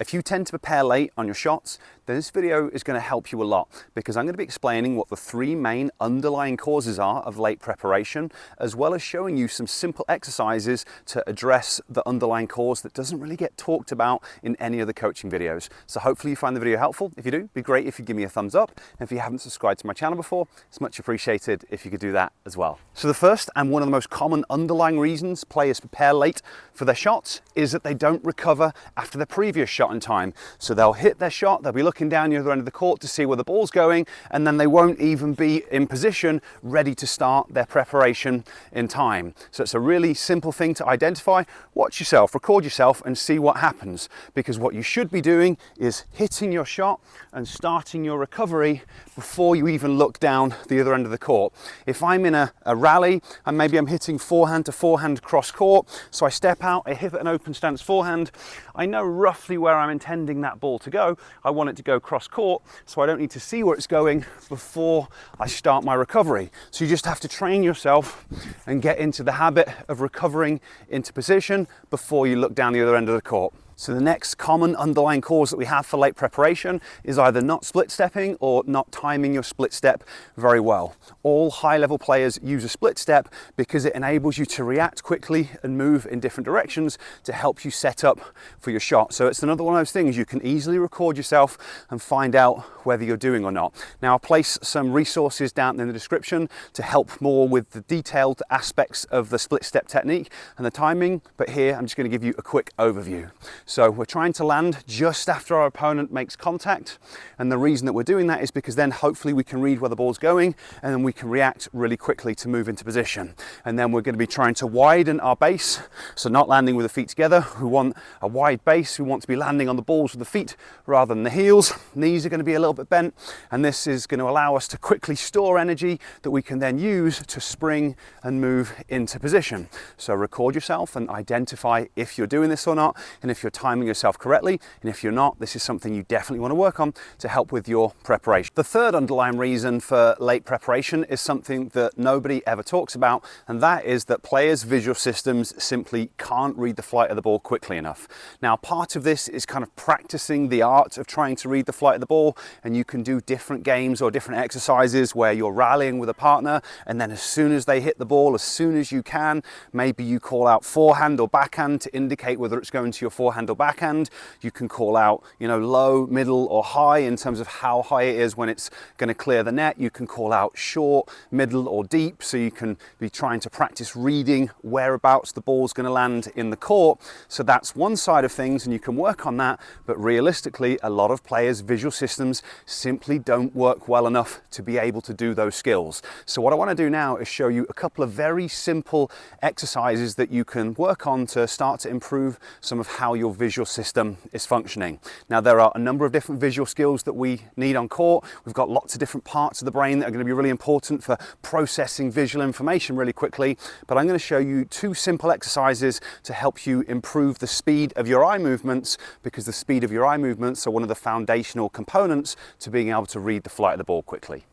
If you tend to prepare late on your shots, then this video is going to help you a lot because I'm going to be explaining what the three main underlying causes are of late preparation, as well as showing you some simple exercises to address the underlying cause that doesn't really get talked about in any other coaching videos. So hopefully you find the video helpful. If you do, it'd be great if you give me a thumbs up. And if you haven't subscribed to my channel before, it's much appreciated if you could do that as well. So the first and one of the most common underlying reasons players prepare late for their shots is that they don't recover after their previous shot in time. So they'll hit their shot, they'll be looking down the other end of the court to see where the ball's going, and then they won't even be in position ready to start their preparation in time. So it's a really simple thing to identify. Watch yourself, record yourself, and see what happens, because what you should be doing is hitting your shot and starting your recovery before you even look down the other end of the court. If I'm in a rally and maybe I'm hitting forehand to forehand cross court, so I step out, I hit an open stance forehand, I know roughly where I'm intending that ball to go. I want it to go cross court, so I don't need to see where it's going before I start my recovery. So you just have to train yourself and get into the habit of recovering into position before you look down the other end of the court. So the next common underlying cause that we have for late preparation is either not split stepping or not timing your split step very well. All high-level players use a split step because it enables you to react quickly and move in different directions to help you set up for your shot. So it's another one of those things you can easily record yourself and find out whether you're doing or not. Now I'll place some resources down in the description to help more with the detailed aspects of the split step technique and the timing, but here I'm just going to give you a quick overview. So we're trying to land just after our opponent makes contact, and the reason that we're doing that is because then hopefully we can read where the ball's going and then we can react really quickly to move into position. And then we're going to be trying to widen our base, so not landing with the feet together. We want a wide base, we want to be landing on the balls with the feet rather than the heels. Knees are going to be a little bit bent, and this is going to allow us to quickly store energy that we can then use to spring and move into position. So record yourself and identify if you're doing this or not, and if you're timing yourself correctly, and if you're not, this is something you definitely want to work on to help with your preparation. The third underlying reason for late preparation is something that nobody ever talks about, and that is that players' visual systems simply can't read the flight of the ball quickly enough. Now, part of this is kind of practicing the art of trying to read the flight of the ball, and you can do different games or different exercises where you're rallying with a partner, and then as soon as they hit the ball, as soon as you can, maybe you call out forehand or backhand to indicate whether it's going to your forehand or backhand. You can call out, low, middle, or high in terms of how high it is when it's going to clear the net. You can call out short, middle, or deep, so you can be trying to practice reading whereabouts the ball's going to land in the court. So that's one side of things, and you can work on that, but realistically, a lot of players' visual systems simply don't work well enough to be able to do those skills. So what I want to do now is show you a couple of very simple exercises that you can work on to start to improve some of how your visual system is functioning. Now, there are a number of different visual skills that we need on court. We've got lots of different parts of the brain that are going to be really important for processing visual information really quickly, but I'm going to show you two simple exercises to help you improve the speed of your eye movements, because the speed of your eye movements are one of the foundational components to being able to read the flight of the ball quickly.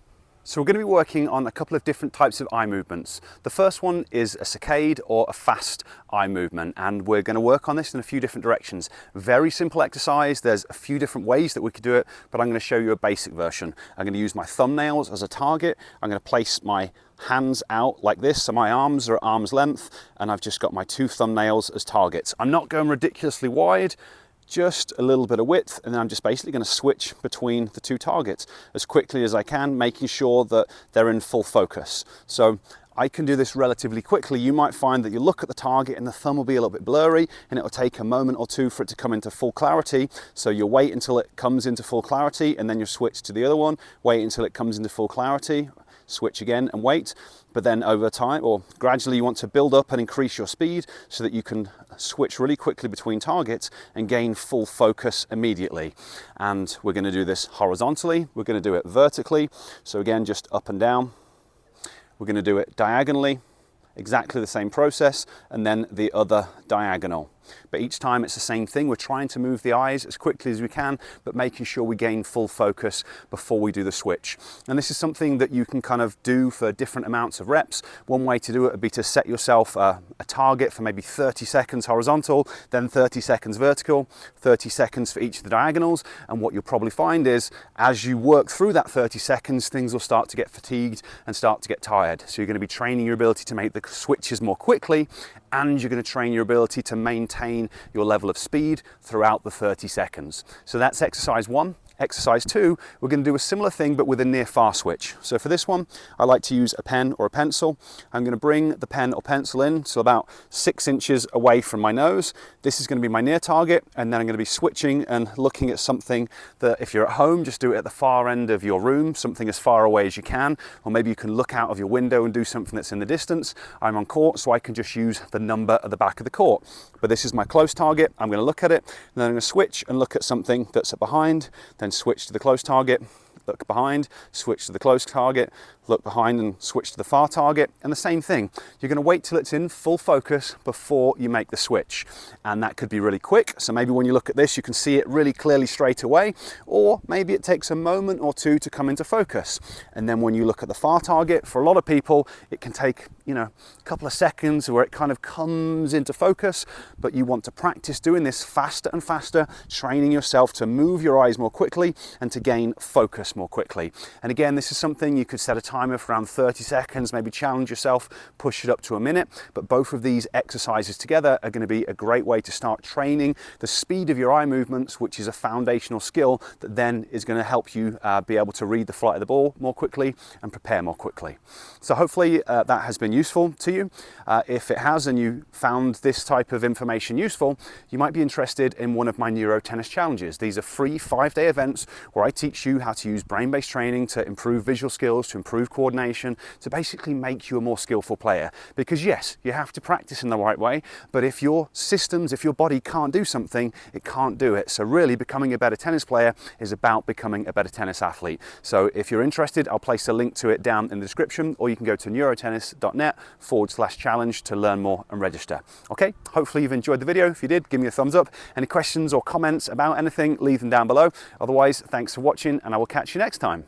So we're going to be working on a couple of different types of eye movements. The first one is a saccade or a fast eye movement, and we're going to work on this in a few different directions. Very simple exercise. There's a few different ways that we could do it, but I'm going to show you a basic version. I'm going to use my thumbnails as a target. I'm going to place my hands out like this, so my arms are at arm's length, and I've just got my two thumbnails as targets. I'm not going ridiculously wide, just a little bit of width, and then I'm just basically going to switch between the two targets as quickly as I can, making sure that they're in full focus. So I can do this relatively quickly. You might find that you look at the target and the thumb will be a little bit blurry, and it will take a moment or two for it to come into full clarity. So you wait until it comes into full clarity, and then you switch to the other one, wait until it comes into full clarity, switch again and wait. But then over time, or gradually, you want to build up and increase your speed so that you can switch really quickly between targets and gain full focus immediately. And we're going to do this horizontally, we're going to do it vertically, so again, just up and down. We're going to do it diagonally, exactly the same process, and then the other diagonal. But each time it's the same thing. We're trying to move the eyes as quickly as we can, but making sure we gain full focus before we do the switch. And this is something that you can kind of do for different amounts of reps. One way to do it would be to set yourself a target for maybe 30 seconds horizontal, then 30 seconds vertical, 30 seconds for each of the diagonals. And what you'll probably find is as you work through that 30 seconds, things will start to get fatigued and start to get tired. So you're going to be training your ability to make the switches more quickly, and you're going to train your ability to maintain your level of speed throughout the 30 seconds. So that's exercise 1. Exercise 2, we're going to do a similar thing but with a near far switch. So for this one, I like to use a pen or a pencil. I'm going to bring the pen or pencil in, so about 6 inches away from my nose. This is going to be my near target, and then I'm going to be switching and looking at something that, if you're at home, just do it at the far end of your room, something as far away as you can, or maybe you can look out of your window and do something that's in the distance. I'm on court, so I can just use the number at the back of the court. But this is my close target. I'm going to look at it, and then I'm going to switch and look at something that's behind, then switch to the close target, look behind, switch to the close target, look behind and switch to the far target. And the same thing, you're going to wait till it's in full focus before you make the switch. And that could be really quick. So maybe when you look at this, you can see it really clearly straight away, or maybe it takes a moment or two to come into focus. And then when you look at the far target, for a lot of people, it can take, a couple of seconds where it kind of comes into focus, but you want to practice doing this faster and faster, training yourself to move your eyes more quickly and to gain focus more quickly. And again, this is something you could set a timer for around 30 seconds, maybe challenge yourself, push it up to a minute. But both of these exercises together are going to be a great way to start training the speed of your eye movements, which is a foundational skill that then is going to help you be able to read the flight of the ball more quickly and prepare more quickly. So hopefully that has been useful to you. If it has and you found this type of information useful, you might be interested in one of my Neuro Tennis Challenges. These are free 5-day events where I teach you how to use brain-based training to improve visual skills, to improve coordination, to basically make you a more skillful player. Because yes, you have to practice in the right way, but if your systems, if your body can't do something, it can't do it. So really becoming a better tennis player is about becoming a better tennis athlete. So if you're interested, I'll place a link to it down in the description, or you can go to neurotennis.net/challenge to learn more and register. Okay, hopefully you've enjoyed the video. If you did, give me a thumbs up. Any questions or comments about anything, leave them down below. Otherwise, thanks for watching, and I will catch you next time.